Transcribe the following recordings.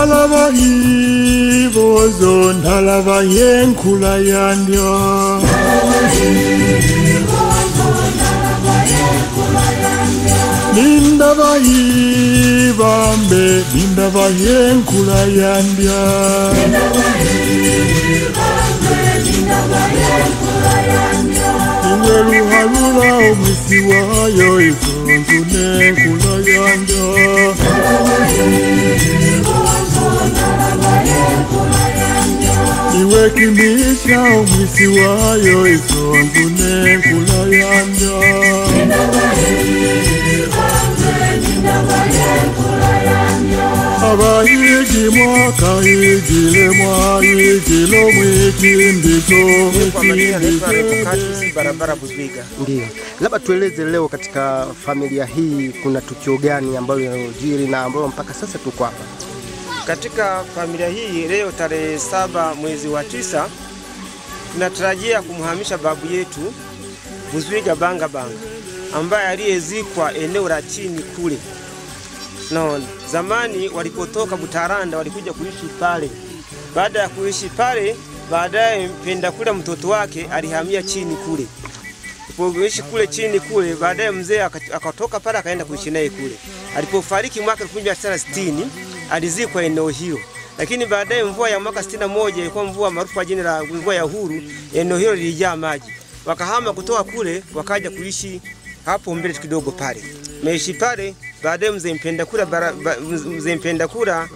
ndalaba ibozo ndalaba yenkula yandya nindaba ibambe nindaba yenkula yandya iwe luhalula omwisi wayo izonzu nenkula yandya iwe kimisha omwisi wayo izonzu nenkula yandya abayigi mwaka yigile mwayigile mwikimbizo barabara Buzwiga. Ndio. Labda tueleze leo katika familia hii kuna tukio gani ambalo linajiri na ambalo mpaka sasa tuko hapa? Katika familia hii leo tarehe 7 mwezi wa 9 tunatarajia kumhamisha babu yetu Buzwiga Banga ambaye aliyezikwa eneo la chini kule. Naona zamani walipotoka Butaranda walikuja kuishi pale. Baada ya kuishi pale, baadaye Mpendakula mtoto wake alihamia chini kule. Alipoishi kule chini kule, baadaye mzee akatoka pale akaenda kuishi naye kule. Alipofariki mwaka 1960 alizikwa eneo hilo. Lakini baadaye mvua ya mwaka 61 ilikuwa mvua maarufu kwa jina la mvua ya uhuru, eneo hilo lilijaa maji. Wakahama kutoka kule wakaja kuishi hapo mbele kidogo pale. Meishi pale, baadaye mzee Mpendakula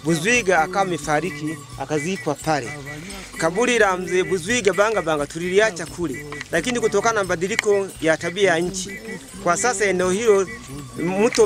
Buzwiga akawa amefariki akazikwa pale. Kaburi la mzee Buzwiga Banga tuliliacha kule. Lakini kutokana na mabadiliko ya tabia ya nchi, kwa sasa eneo hilo mto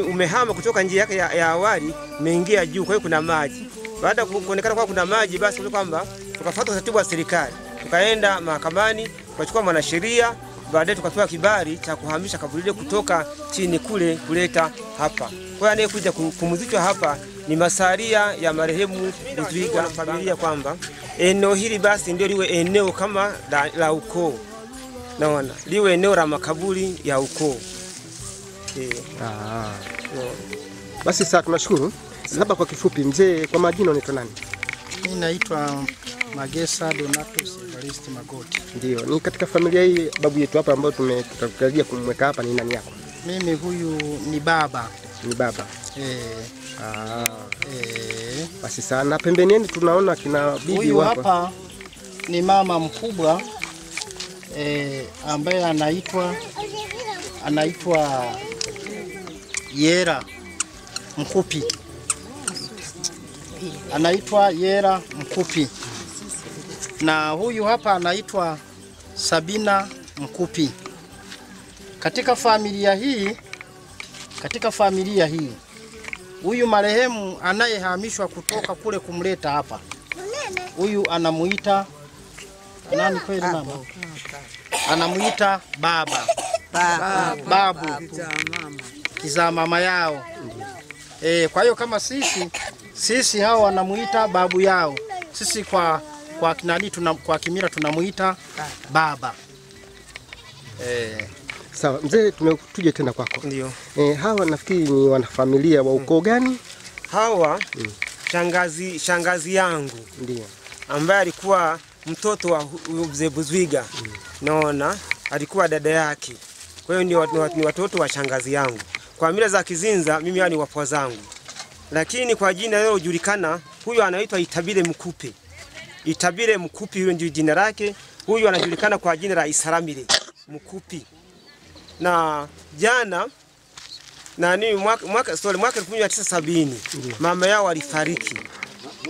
umehama kutoka njia yake ya awali umeingia juu, kwa hiyo kuna maji. Baada ya kuonekana kwa kuna maji, basi kwamba tukafuata utaratibu wa serikali. Tukaenda mahakamani, tukachukua mwanasheria, baadaye tukapewa kibali cha kuhamisha kaburi lile kutoka chini kule kuleta hapa. Kwa hiyo anayekuja kumzikwa hapa ni masalia ya marehemu Buzwiga na familia, kwamba eneo hili basi ndio liwe eneo kama la ukoo. Naona liwe eneo la makaburi ya ukoo. Basi sasa tunashukuru. Labda kwa kifupi mzee, kwa majina unaitwa nani? Mimi naitwa Magesa Donatus Evaristi Magoti. Ndio. Ni katika familia hii babu yetu hapa ambao tutatarajia kumweka hapa ni nani yako? Mimi huyu ni baba. Ni baba. Basi sana pembeni tunaona kina bibi huyu hapa ni mama mkubwa ambaye anaitwa Yera Mkupi. Anaitwa Yera Mkupi. Na huyu hapa anaitwa Sabina Mkupi. Katika familia hii huyu marehemu anayehamishwa kutoka kule kumleta hapa, huyu anamuita nani kweli mama? Anamuita babu kizaa mama yao. Kwa hiyo kama sisi hao wanamuita babu yao, sisi kwa kinani kwa kimila tunamuita baba. Sawa mzee, tumekuje tena kwako. Ndio. Hawa nafikiri ni wanafamilia wa ukoo gani? Hawa shangazi yangu. Ndio. Ambaye alikuwa mtoto wa mzee Buzwiga. Naona alikuwa dada yake. Kwa hiyo ni watoto wa shangazi yangu. Kwa mila za Kizinza mimi ni wapwa zangu. Lakini kwa jina leo julikana, huyu anaitwa Itabire Mkupi. Itabire Mkupi huyo ndio jina lake. Huyu anajulikana kwa jina la Isaramire Mkupi. Na jana mwaka 1970 mama yao alifariki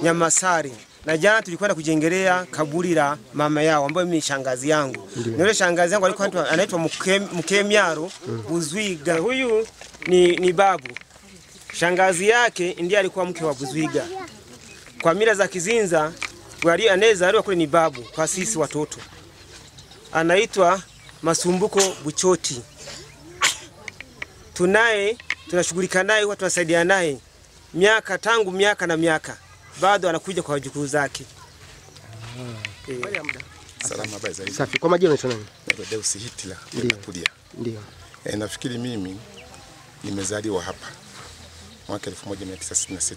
Nyamasari. Na jana tulikwenda kujengelea kaburi la mama yao ambaye mimi shangazi yangu. Na yule shangazi yangu alikuwa anaitwa Mkemyaro Buzwiga. Huyu ni babu. Shangazi yake ndiye alikuwa mke wa Buzwiga. Kwa mila za Kizinza anayezaliwa kule ni babu kwa sisi watoto. Anaitwa Masumbuko Buchoti. Tunashughulika naye, huwa tunasaidia naye tangu miaka bado anakuja kwa wajukuu zake. Salama baya zaidi. Safi. Kwa majina unaitwa nani? Naitwa Deus Hitler. Ndio. Nafikiri mimi nimezaliwa hapa mwaka 1966.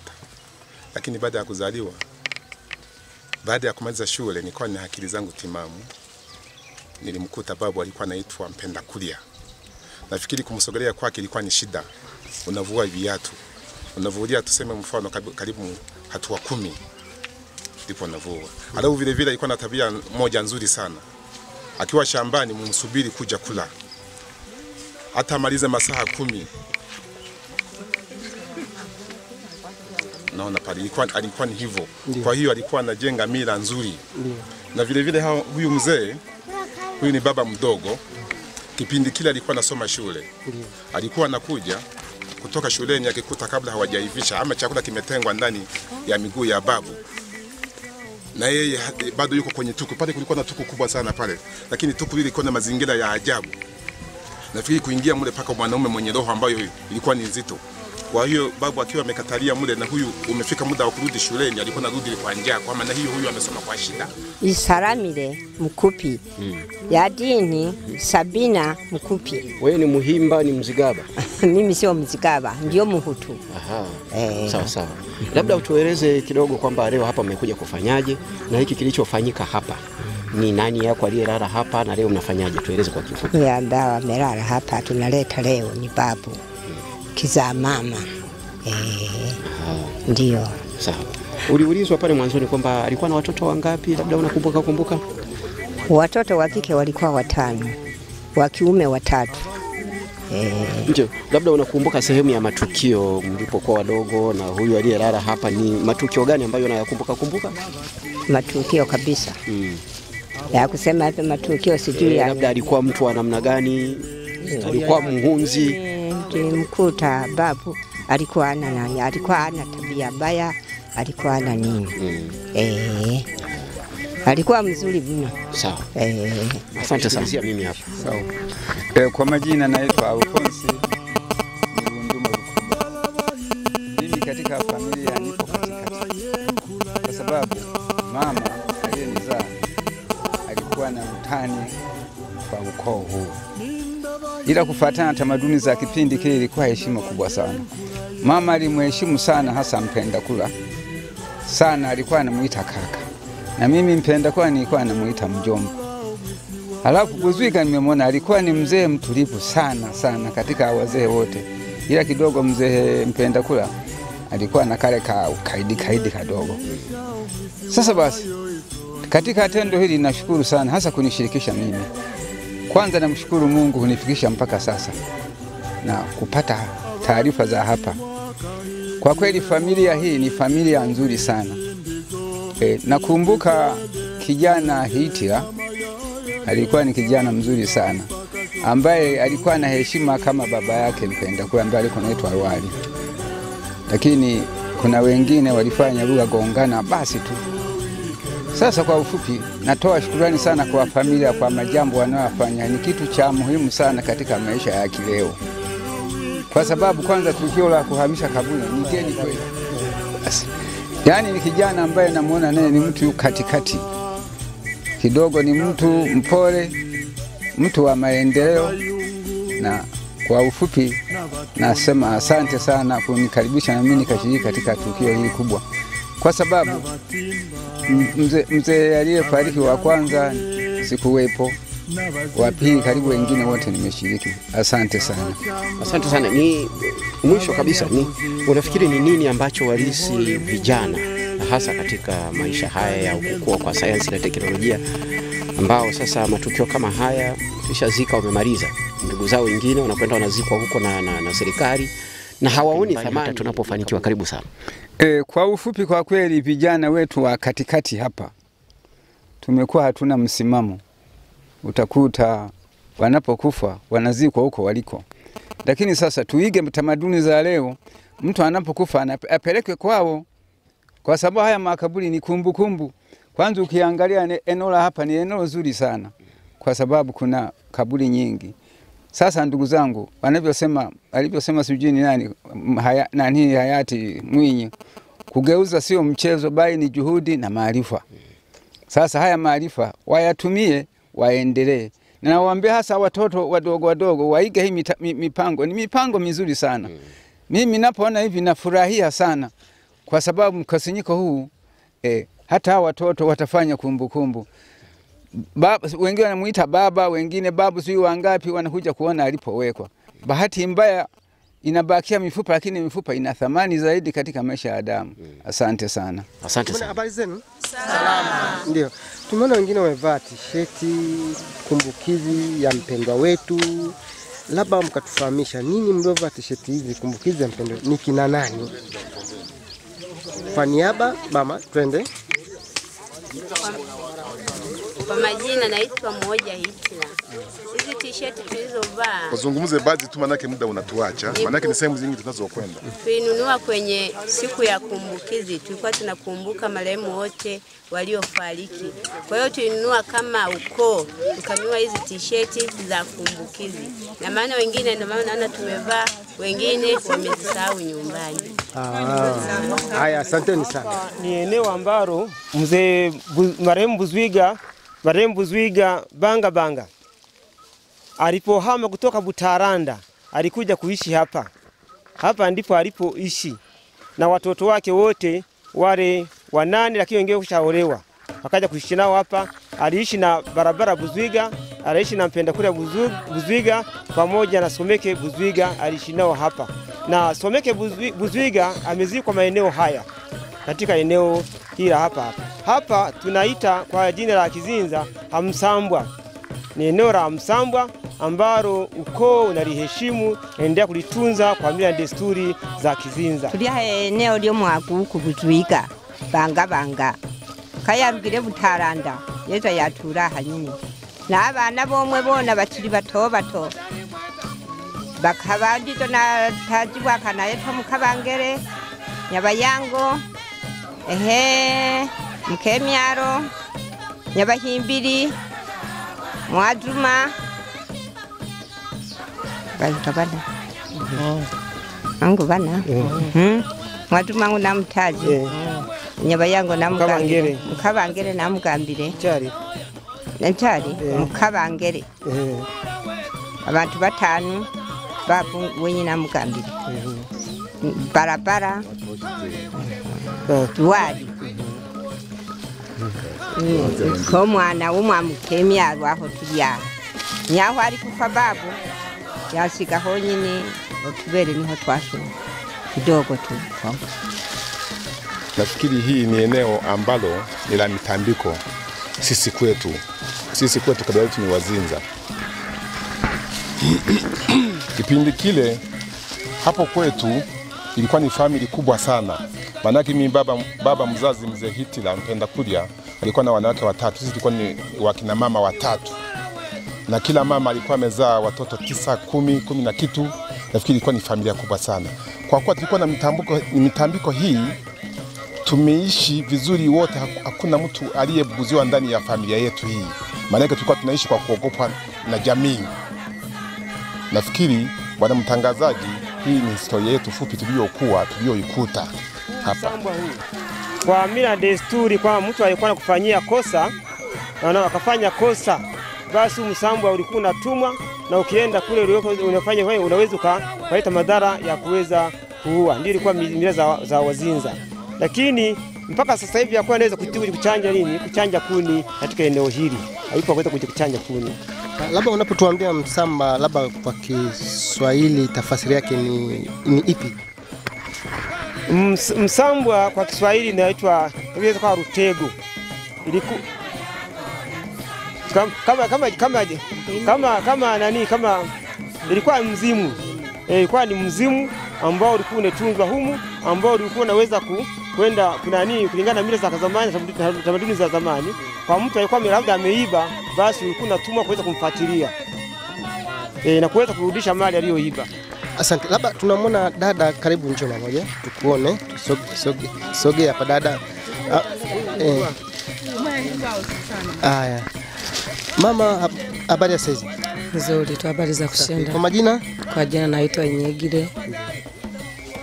lakini baada ya kuzaliwa, baada ya kumaliza shule, nilikuwa na akili zangu timamu. Nilimkuta babu alikuwa anaitwa Mpenda Kulia. Nafikiri kumsogelea kwake ilikuwa ni shida. Unavua viatu, unavulia tuseme mfano karibu hatua 10 ndipo unavua. Alafu vile vile alikuwa na tabia moja nzuri sana. Akiwa shambani mumsubiri kuja kula. Hata maliza masaa 10. Naona pale alikuwa ni hivyo. Kwa hiyo alikuwa anajenga mila nzuri. Na vile vile huyu mzee, huyu ni baba mdogo. Kipindi kile alikuwa anasoma shule. Alikuwa anakuja kutoka shuleni akikuta kabla hawajaivisha ama chakula kimetengwa ndani ya miguu ya babu. Na yeye bado yuko kwenye tuku. Pale kulikuwa na tuku kubwa sana pale. Lakini tuku lile ilikuwa na mazingira ya ajabu. Nafikiri kuingia mule paka mwanaume mwenye roho ambayo ilikuwa ni nzito. Kwa hiyo babu akiwa amekatalia mule na huyu umefika muda wa kurudi shuleni, alikuwa anarudi kwa njaa, kwa maana hiyo huyu amesoma kwa shida. Isaramire Mkupi. Ya dini Sabina Mkupi. Wewe ni Muhimba, ni Mzigaba? Mimi sio Mzigaba, ndio Muhutu. Aha. Sawa sawa. Labda utueleze kidogo kwamba leo hapa mmekuja kufanyaje na hiki kilichofanyika hapa. Ni nani yako aliyelala hapa na leo mnafanyaje? Tueleze kwa kifupi. Ya dawa melala hapa tunaleta leo ni babu. Kizaa mama. Ndio. Sawa. Uliulizwa pale mwanzoni kwamba alikuwa na watoto wangapi? Labda unakumbuka? Watoto wa kike walikuwa 5, wa kiume 3. Ndio, labda unakumbuka sehemu ya matukio mlipokuwa wadogo na huyu aliyelala hapa, ni matukio gani ambayo unayakumbuka? Matukio kabisa. Ya kusema hapa matukio sijui labda alikuwa mtu wa namna gani? Alikuwa muhunzi? Mkuta babu alikuwa ana nani? Alikuwa ana tabia mbaya, alikuwa ana nini? Alikuwa mzuri mno. Sawa. Asante sana. Mimi hapa. Sawa. Kwa majina naitwa Alphonse Mrundumo Rukuba. Mimi katika familia nipo katikati. Kwa sababu mama aliyenizaa alikuwa na utani kwa ukoo huu. Ila kufuatana na tamaduni za kipindi kile ilikuwa heshima kubwa sana. Mama alimheshimu sana, hasa Mpenda Kula sana, alikuwa anamuita kaka. Na mimi Mpenda Kula nilikuwa namuita mjomba. Halafu Buzwiga nimemwona alikuwa ni mzee mtulivu sana katika wazee wote. Ila kidogo mzee Mpenda Kula alikuwa na kale ka kaidi kadogo. Sasa basi katika tendo hili nashukuru sana hasa kunishirikisha mimi. Kwanza namshukuru Mungu kunifikisha mpaka sasa na kupata taarifa za hapa. Kwa kweli familia hii ni familia nzuri sana. Nakumbuka kijana Hitler alikuwa ni kijana mzuri sana ambaye alikuwa na heshima kama baba yake Mpenda Kula ambaye alikuwa anaitwa Rwali. Lakini kuna wengine walifanya lugha gongana basi tu. Sasa kwa ufupi natoa shukrani sana kwa familia kwa majambo wanayofanya, ni kitu cha muhimu sana katika maisha ya kileo. Kwa sababu kwanza tukio la kuhamisha kaburi ni geni kweli. Yaani ni kijana ambaye namuona naye ni mtu katikati. Kidogo ni mtu mpole, mtu wa maendeleo, na kwa ufupi nasema asante sana kunikaribisha na mimi nikashiriki katika tukio hili kubwa. Kwa sababu mzee aliyefariki wa kwanza sikuwepo, wa pili karibu wengine wote nimeshiriki. Asante sana. Asante sana. Ni mwisho kabisa, unafikiri ni nini ambacho walisi vijana hasa katika maisha haya ya kukua kwa sayansi na teknolojia, ambao sasa matukio kama haya tushazika wamemaliza, ndugu zao wengine wanakwenda wanazikwa huko na serikali na hawaoni thamani tunapofanikiwa? Karibu sana. Kwa ufupi kwa kweli vijana wetu wa katikati hapa tumekuwa hatuna msimamo. Utakuta wanapokufa wanazikwa huko waliko. Lakini sasa tuige tamaduni za leo, mtu anapokufa apelekwe kwao. Kwa sababu haya makaburi ni kumbukumbu. Kwanza ukiangalia eneo la hapa ni eneo zuri sana, kwa sababu kuna kaburi nyingi. Sasa ndugu zangu, alivyosema sijui ni nani hayati Mwinyi, kugeuza sio mchezo bali ni juhudi na maarifa. Sasa haya maarifa wayatumie, waendelee. Na nawaambia hasa watoto wadogo waige hii mipango. Ni mipango mizuri sana. Mimi ninapoona hivi nafurahia sana. kwa sababu mkusanyiko huu hata hawa watoto watafanya kumbukumbu. Wengine wanamuita baba, wengine babu sio wangapi wanakuja kuona alipowekwa. Bahati mbaya inabakia mifupa, lakini mifupa ina thamani zaidi katika maisha ya damu. Asante sana. Asante sana. Habari zenu? Salama. Ndio. Tumeona wengine wamevaa t-shirti kumbukizi ya mpendwa wetu. Labda mkatufahamisha nini mliovaa t-shirti hizi kumbukizi ya mpendwa ni kina nani? Kwa niaba mama twende. Kwa majina naitwa Moja Hitler. Hizi t-shirt tulizovaa Wazungumze baadhi tu, manake muda unatuacha. Manake ni sehemu nyingi tunazokwenda. tulinunua kwenye siku ya kumbukizi. Tulikuwa tunakumbuka marehemu wote waliofariki. Kwa hiyo tulinunua kama ukoo, tukanunua hizi t-shirt za kumbukizi. Na maana wengine ndio maana tumevaa, wengine wamezisahau nyumbani. Haya, asanteni sana. Ni eneo ambalo mzee marehemu Buzwiga Banga alipohama kutoka Butaranda alikuja kuishi hapa. Hapa ndipo alipoishi na watoto wake wote wale 8, lakini wengine kushaolewa. Akaja kuishi nao hapa. Aliishi na Barabara Buzwiga, aliishi na Mpendakule Buzwiga pamoja na Someke Buzwiga, aliishi nao hapa. Na Someke Buzwiga amezikwa maeneo haya, katika eneo hili hapa. Hapa tunaita kwa jina la Kizinza Hamsambwa. Ni eneo la Hamsambwa ambalo ukoo unaliheshimu, endelea kulitunza kwa mila na desturi za Kizinza. Tuli eneo lyo mwaguku Buzwiga Banga kayarugire Butaranda yeza yatura hanyini na abana bomwe bona bakiri bato bakabandito na tajibwa kana yeto mukabangere Nyabayango Mkemyaro Nyabahimbiri Mwaduma Bana angu bana Mwaduma nguna mtaji Nyabayango na Mukabangere na Mugambire Nchari Mukabangere abantu 5 babu wenye na Mugambire Barabara Duwali ko mwana w'umwamukemyaro aho tulya nyaho ari kufa babu yasiga ho nyine otubere niho twashuma kidogo tu. Nafikiri hii ni eneo ambalo ni la mitambiko. Sisi kwetu kabila yetu ni Wazinza. Kipindi kile hapo kwetu ilikuwa ni family kubwa sana. Manake mimi baba mzazi mzee Hitler Mpendakule alikuwa na wanawake 3. Sisi tulikuwa ni wakina mama 3. Na kila mama alikuwa amezaa watoto 9, 10, 10 na kitu. Nafikiri ilikuwa ni familia kubwa sana. Kwa kuwa tulikuwa na mitambiko hii, tumeishi vizuri wote, hakuna mtu aliyebuguziwa ndani ya familia yetu hii. Maana tulikuwa tunaishi kwa kuogopa na jamii. Nafikiri bwana mtangazaji, hii ni historia yetu fupi tuliyoikuta hapa. Kwa mila desturi, kwa mtu alikuwa anakufanyia kosa na akafanya kosa, basi msambwa ulikuwa unatumwa, na ukienda kule unafanya unaweza kuleta madhara ya kuweza kuua. Ndio ilikuwa mila za Wazinza. Lakini mpaka sasa hivi hakuwa anaweza kuchanja kuni katika eneo hili. Haikuwa kuweza kuchanja kuni. Labda unapotuambia Msamba, labda kwa Kiswahili tafsiri yake ni ipi? Msambwa kwa Kiswahili inaitwa kwa Rutego. Kama ilikuwa mzimu. Ilikuwa ni mzimu ambao ulikuwa unetunzwa humu, ambao ulikuwa unaweza kwenda kulingana na mila za zamani na tamaduni za zamani. Kwa mtu alikuwa labda ameiba, basi ulikuwa unatumwa kuweza kumfuatilia na kuweza kurudisha mali aliyoiba. Asante. Labda tunamwona dada, karibu njoo mmoja tukuone. Soge hapa dada. Haya. Mama, habari ya saizi? Nzuri tu, habari za kushinda. Kwa majina? Kwa jina naitwa Inyegire.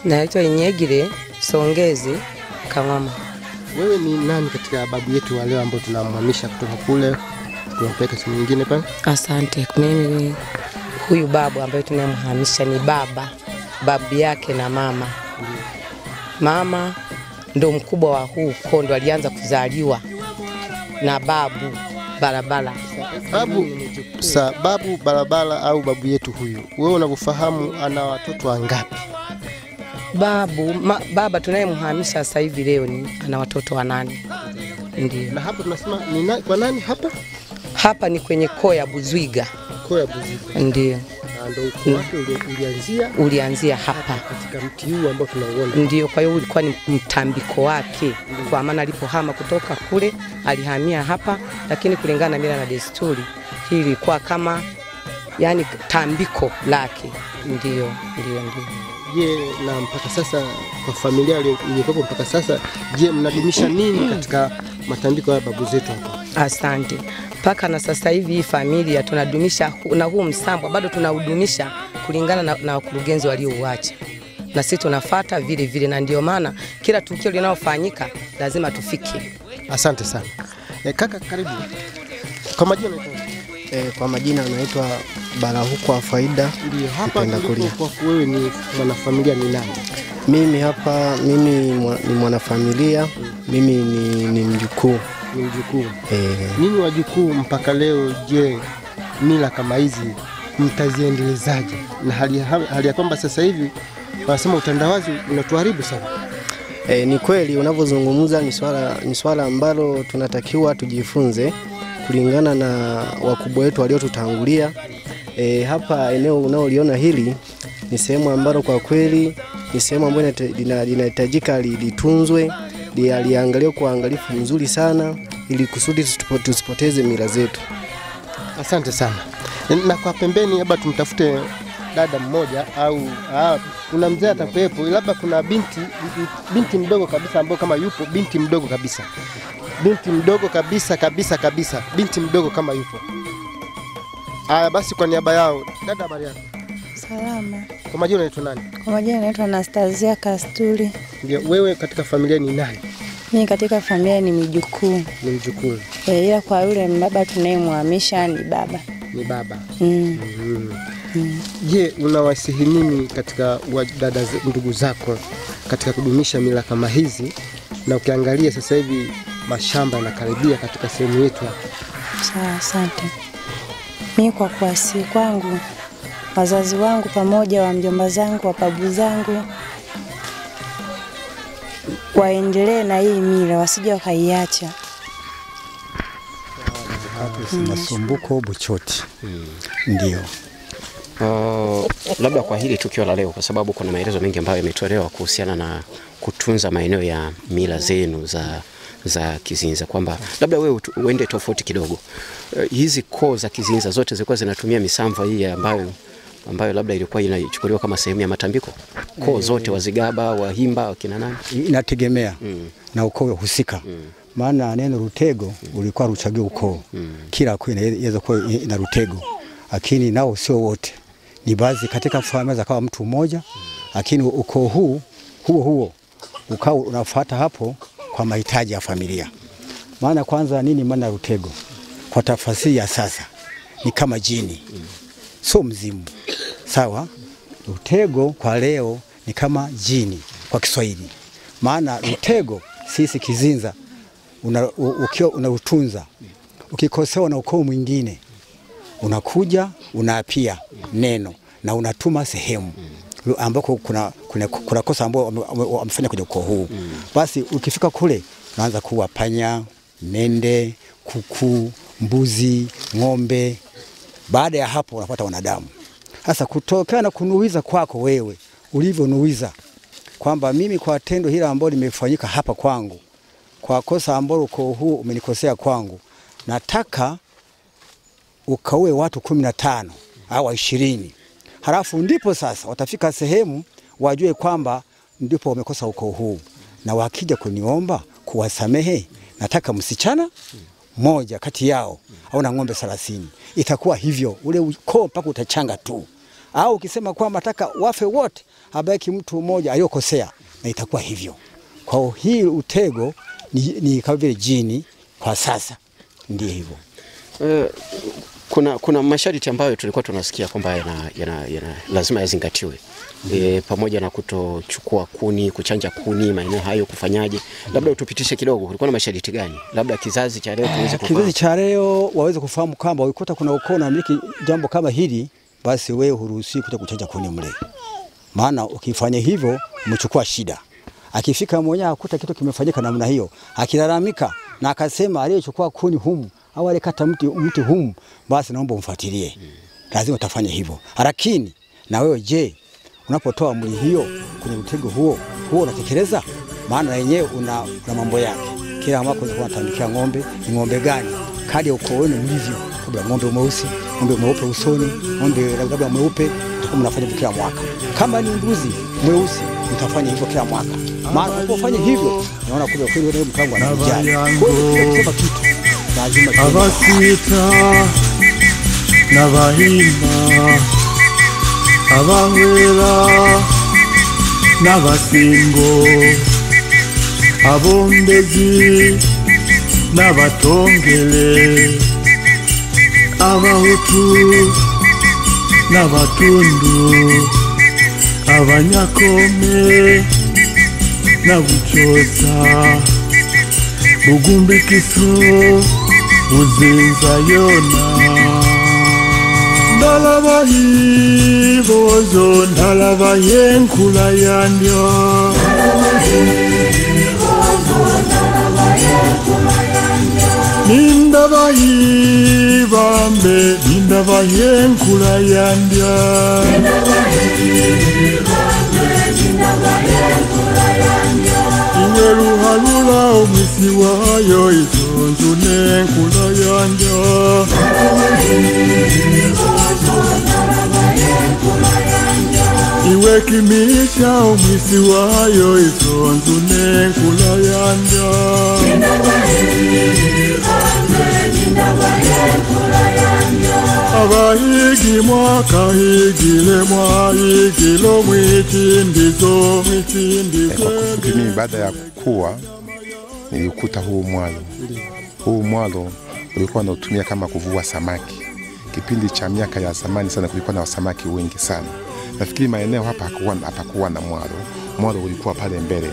Naitwa Inyegire Songezi Kamama. Wewe ni nani katika babu yetu wa leo ambao tunamhamisha kutoka kule tunampeleka sehemu nyingine pale? Asante. Mimi huyu babu ambaye tunamhamisha ni babu yake na mama. Mama ndo mkubwa wa huu ukoo, ndo alianza kuzaliwa na babu Barabara. Babu Barabara au babu yetu huyu, wewe unavyofahamu ana watoto wangapi? Baba tunayemhamisha sasa hivi leo ana watoto 8. Ndio. Na hapa tunasema kwa nani hapa? Hapa ni kwenye koo ya Buzwiga. Koo ya Buzwiga. Ndio. Ndio ukoo wake ulianzia hapa katika mti huu ambao tunauona. Ndio, kwa hiyo ulikuwa ni mtambiko wake. Kwa maana alipohama kutoka kule alihamia hapa, lakini kulingana na mila na desturi hii ilikuwa kama yani tambiko lake. Ndio. Je, na mpaka sasa kwa familia iliyokuwa mpaka sasa, je, mnadumisha nini katika matambiko ya babu zetu hapa? Asante. Mpaka na sasa hivi hii familia tunadumisha, na huu msambo bado tunaudumisha kulingana na wakurugenzi waliouacha. Na sisi tunafuata vile vile, na ndio maana kila tukio linalofanyika lazima tufike. Asante sana. Kaka karibu. Kwa majina kwa majina anaitwa Barahuko wa Faida. Ndio, hapa kwa wewe ni mwanafamilia ni nani? Mimi ni mwanafamilia, mimi ni mjukuu. Ni mjukuu. Nini wajukuu mpaka leo, je, mila kama hizi mtaziendelezaje? Na hali ya kwamba sasa hivi wanasema utandawazi unatuharibu sana. Ni kweli unavyozungumza, ni swala ambalo tunatakiwa tujifunze kulingana na wakubwa wetu waliotutangulia. Hapa eneo unaoliona hili ni sehemu ambalo kwa kweli ni sehemu ambayo linahitajika litunzwe, liangaliwe kwa uangalifu mzuri sana ili kusudi tusipoteze mila zetu. Asante sana. Na kwa pembeni labda tumtafute dada mmoja au kuna mzee atakuwepo, labda kuna binti mdogo kabisa ambao kama yupo binti mdogo kabisa. Binti mdogo kabisa, binti mdogo kama yupo. Basi kwa niaba yao, dada habari yako? Salama. Kwa majina unaitwa nani? Kwa majina naitwa Anastasia Kasturi. Ndio, wewe katika familia ni nani? Mimi katika familia ni mjukuu. Ni mjukuu. Ila kwa yule baba tunayemhamisha ni baba. Ni baba. Je, unawasihi nini katika dada ndugu zako katika kudumisha mila kama hizi? Na ukiangalia sasa hivi mashamba yanakaribia katika sehemu yetu hapa. Sawa, asante. Mimi kwa kuasi kwangu, wazazi wangu pamoja wa mjomba zangu, wa babu zangu waendelee na hii mila, wasije wakaiacha. Masumbuko Buchoti. Ndio. Labda kwa hili tukio la leo, kwa sababu kuna maelezo mengi ambayo yametolewa kuhusiana na kutunza maeneo ya mila zenu za Kizinza, kwamba labda wewe uende tofauti kidogo. Hizi koo za Kizinza zote zilikuwa zinatumia misamva hii ambayo labda ilikuwa inachukuliwa kama sehemu ya matambiko. Koo zote Wazigaba, Wahimba, wakina nani? Inategemea na ukoo husika. Maana neno Rutego ulikuwa Ruchagio ukoo. Kila koo inaweza kuwa ina Rutego. Lakini nao sio wote. Ni baadhi katika familia za kama mtu mmoja, lakini ukoo huo ukao unafuata hapo kwa mahitaji ya familia. Maana kwanza nini maana Rutego? Kwa tafasiri ya sasa ni kama jini. Sio mzimu. Sawa? Rutego kwa leo ni kama jini kwa Kiswahili. Maana Rutego sisi Kizinza unautunza. Ukikosewa na ukoo mwingine unakuja unaapia neno na unatuma sehemu ambako kuna kosa ambao wamefanya kwenye ukoo huu. Basi ukifika kule unaanza kuwa panya, mende, kuku, mbuzi, ng'ombe. Baada ya hapo unapata wanadamu. Sasa kutokana na kunuiza kwako wewe ulivyonuiza kwamba mimi kwa tendo hili ambalo limefanyika hapa kwangu, kwa kosa ambalo ukoo huu umenikosea kwangu, nataka ukaue watu 15 au 20. Halafu ndipo sasa watafika sehemu wajue kwamba ndipo wamekosa ukoo huu. Na wakija kuniomba kuwasamehe, nataka msichana moja kati yao au na ng'ombe 30. Itakuwa hivyo, ule ukoo mpaka utachanga tu. Au ukisema kwamba nataka wafe wote, habaki mtu mmoja aliyokosea, na itakuwa hivyo. Kwa hii utego ni kama vile jini kwa sasa. Ndio hivyo. Kuna masharti ambayo tulikuwa tunasikia kwamba lazima yazingatiwe. Pamoja na kutochukua kuni, kuchanja kuni maeneo hayo, kufanyaje? Labda utupitishe kidogo, kulikuwa na masharti gani? Labda kizazi cha leo tuweze kufahamu. Kizazi cha leo waweze kufahamu kwamba ukikuta kuna ukoo na miliki jambo kama hili, basi wewe huruhusi kuja kuchanja kuni mle. Maana ukifanya hivyo umechukua shida. Akifika mwenyewe akuta kitu kimefanyika namna hiyo, akilalamika na akasema aliyechukua kuni humu au alikata mti humu, basi naomba umfuatilie. Lazima utafanya hivyo. Lakini na wewe je, unapotoa amri hiyo kwenye mtego huo unatekeleza? Maana yenyewe una mambo yake. Kila mwaka unatandikia ng'ombe, ni ng'ombe gani? Kadi ya ukoo wenu mlivyo. Labda ng'ombe mweusi, ng'ombe mweupe usoni, ng'ombe labda mweupe, tuko mnafanya kila mwaka. Kama ni mbuzi mweusi, mtafanya hivyo kila mwaka. Maana unapofanya hivyo, naona kumbe kweli wewe mtangu anajali. Kwa hiyo kusema kitu lazima abasita n'abahima abahwera n'abasingo abombezi n'abatongere abahutu n'abatundu abanyakome n'abucosa bugumbikiso buzinza yona ndalabahibozo ndalabayenkula yandyo nindabahibambe nindabayenkula yandyo iwe ruhalula omwisi wayo izonzu n'enkula yandyo iwe kimisha omwisi wayo izonzu n'enkula yandyo abahigi mwakahigile mwahigile mwichindizo. Mimi baada ya kukua nilikuta huu mwalo. Huu mwalo ulikuwa nautumia kama kuvua samaki. Kipindi cha miaka ya zamani sana kulikuwa na samaki wengi sana. Nafikiri maeneo hapa hapakuwa na mwalo. Mwalo ulikuwa pale mbele.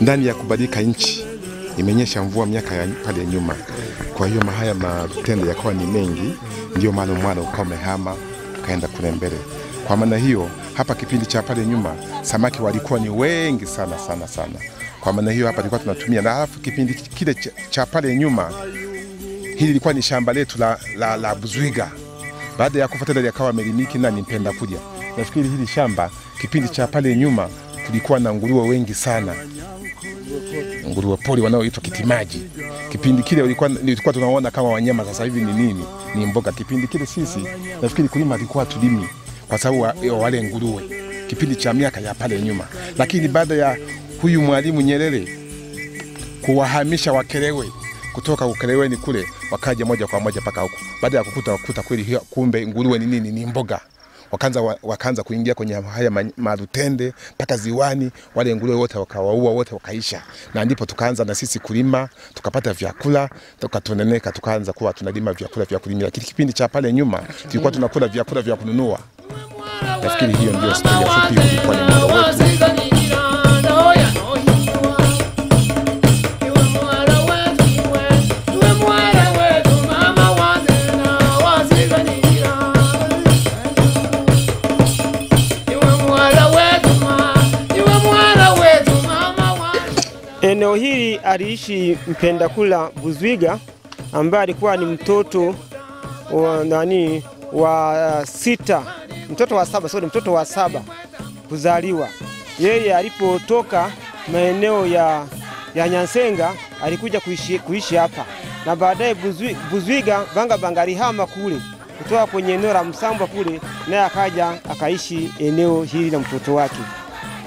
Ndani ya kubadilika nchi imenyesha mvua miaka ya pale nyuma. Kwa hiyo mahaya matende yakawa ni mengi, ndio maana mwalo ukawa umehama kaenda kule mbele. Kwa maana hiyo hapa kipindi cha pale nyuma samaki walikuwa ni wengi sana. Kwa maana hiyo hapa tulikuwa tunatumia, na alafu kipindi kile cha pale nyuma hili lilikuwa ni shamba letu la Buzwiga. Baada ya kufa tena yakawa melimiki na nipenda kuja. Nafikiri hili shamba kipindi cha pale nyuma kulikuwa na nguruwe wengi sana. Nguruwe pori wanaoitwa kitimaji. Kipindi kile nilikuwa tunaona kama wanyama, sasa hivi ni nini? Ni mboga. Kipindi kile sisi nafikiri kulima alikuwa tulimi kwa sababu wale nguruwe. Kipindi cha miaka ya pale nyuma. Lakini baada ya huyu Mwalimu Nyerere kuwahamisha Wakelewe kutoka Ukeleweni kule wakaja moja kwa moja paka huko. Baada ya kukuta kweli kumbe nguruwe ni nini? Ni mboga. Wakaanza kuingia kwenye haya marutende paka ziwani, wale nguruwe wote wakawaua wote wakaisha. Na ndipo tukaanza na sisi kulima, tukapata vyakula, tukatoneneka, tukaanza kuwa tunalima vyakula vya kulima. Lakini kipindi cha pale nyuma tulikuwa tunakula vyakula vya kununua. Nafikiri hiyo ndio story fupi ilikuwa ni mwalo wetu. Eneo hili aliishi Mpendakula Buzwiga ambaye alikuwa ni mtoto wa sita, mtoto wa saba kuzaliwa. Yeye alipotoka maeneo ya Nyansenga alikuja kuishi hapa, na baadaye Buzwiga banga alihama kule kutoka kwenye eneo la Msambwa kule, naye akaja akaishi eneo hili na mtoto wake.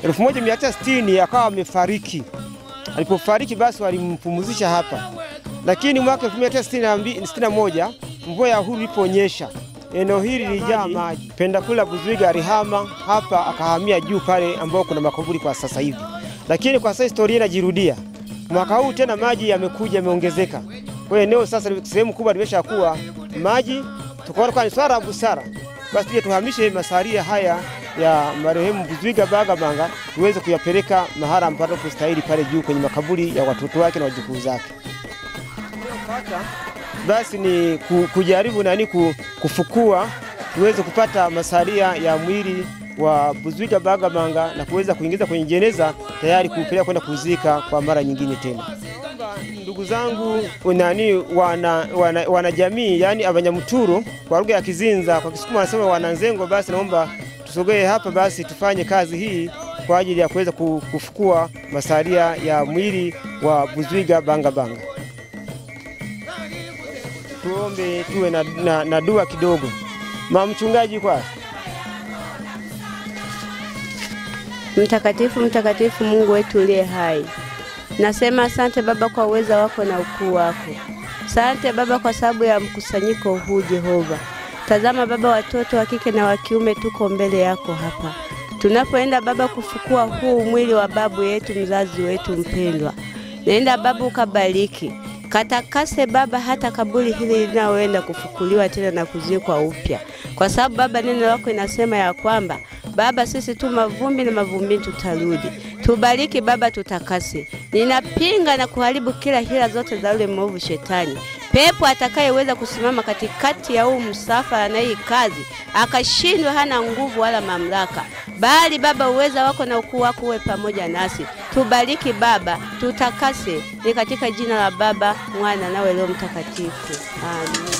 1960 akawa amefariki. Alipofariki basi walimpumzisha hapa. Lakini mwaka 1961 mvua ya huru iliponyesha, eneo hili lilijaa maji. Mpendakula Buzwiga alihama hapa akahamia juu pale ambao kuna makaburi kwa sasa hivi. Lakini kwa sasa historia inajirudia. Mwaka huu tena maji yamekuja yameongezeka. Kwa eneo sasa sehemu kubwa limeshakuwa maji, tukaona kwa ni swala la busara, basi pia tuhamishe masalia haya ya marehemu Buzwiga Bagabangaa tuweze kuyapeleka mahala ambapo kustahili pale juu kwenye makaburi ya watoto wake na wajukuu zake. Basi ni kujaribu kufukua tuweze kupata masalia ya mwili wa Buzwiga Bagabangaa na kuweza kuingiza kwenye jeneza tayari kupeleka kwenda kuzika kwa mara nyingine tena. Ndugu zangu wana jamii, yani Abanyamuturu kwa lugha ya Kizinza, kwa Kisukuma wanasema wananzengo, basi naomba tusogee hapa basi tufanye kazi hii kwa ajili ya kuweza kufukua masalia ya mwili wa Buzwiga Bagabangaa. Tuombe tuwe na dua kidogo. Mama mchungaji kwa Mtakatifu, mtakatifu Mungu wetu uliye hai. Nasema asante Baba kwa uweza wako na ukuu wako. Asante Baba kwa sababu ya mkusanyiko huu Jehova. Tazama Baba, watoto wa kike na wa kiume tuko mbele yako hapa. Tunapoenda Baba kufukua huu mwili wa babu yetu, mzazi wetu mpendwa. Naenda Baba ukabariki. Katakase Baba hata kaburi hili linaoenda kufukuliwa tena na kuzikwa upya. Kwa sababu Baba neno lako inasema ya kwamba Baba sisi tu mavumbi na mavumbi tutarudi. Tubariki Baba, tutakase. Ninapinga na kuharibu kila hila zote za yule mwovu shetani. Pepo atakayeweza kusimama katikati ya huu msafara na hii kazi akashindwa, hana nguvu wala mamlaka. Bali Baba uweza wako na ukuu wako uwe pamoja nasi. Tubariki Baba, tutakase. Ni katika jina la Baba, Mwana na Roho Mtakatifu. Amen.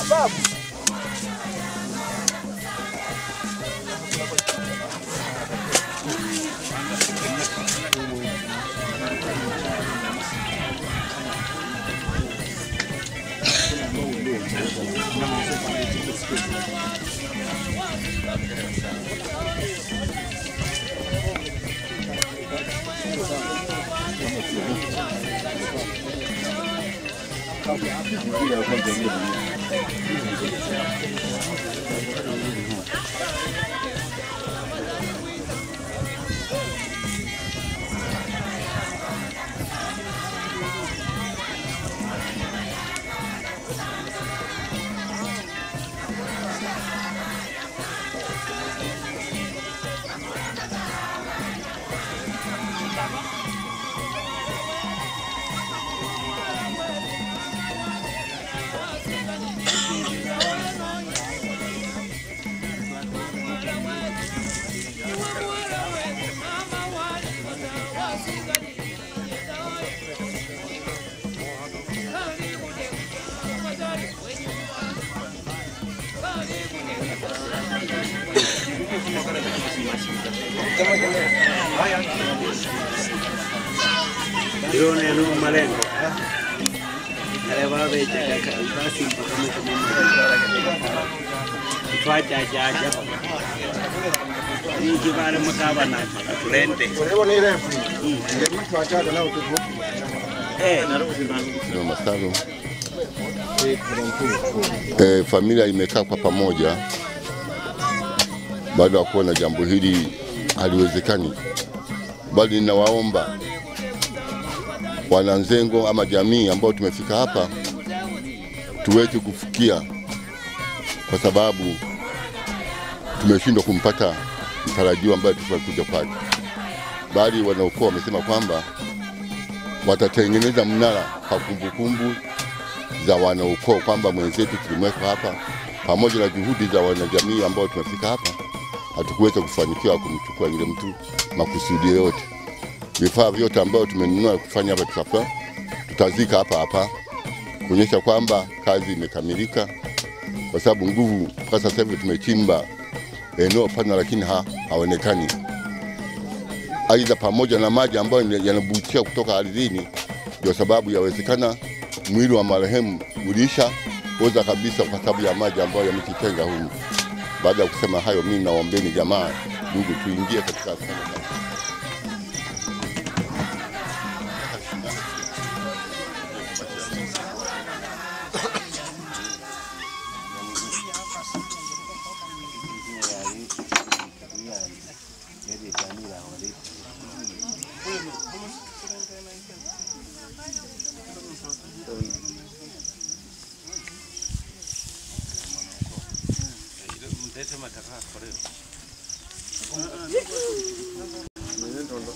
Babu. Drone no malengo. Alewa beja basi twaja jaja. Ni kibale mkaba na tulende. Ndio masalo. Familia imekaa kwa pamoja baada ya kuona jambo hili haliwezekani, bali ninawaomba wananzengo ama jamii ambao tumefika hapa tuweze kufikia, kwa sababu tumeshindwa kumpata mtarajiwa ambaye tutakuja pale, bali wanaokoa wamesema kwamba watatengeneza mnara kwa kumbukumbu za wanaokoa kwamba mwenzetu tulimweka hapa, pamoja na juhudi za wanajamii ambao tumefika hapa hatukuweza kufanikiwa kumchukua yule mtu makusudi yote. Vifaa vyote ambao tumenunua kufanya hapa tutazika hapa kuonyesha kwamba kazi imekamilika, kwa sababu nguvu kwa sasa hivi tumechimba eneo pana lakini haonekani. Aidha pamoja na maji ambayo yanabukia kutoka ardhini, ndio sababu yawezekana mwili wa marehemu ulisha imeoza kabisa kwa sababu ya maji ambayo yamekitenga humu. Baada ya kusema hayo, mimi naombeni jamaa, ndugu, tuingie katika Mwenendo ndo.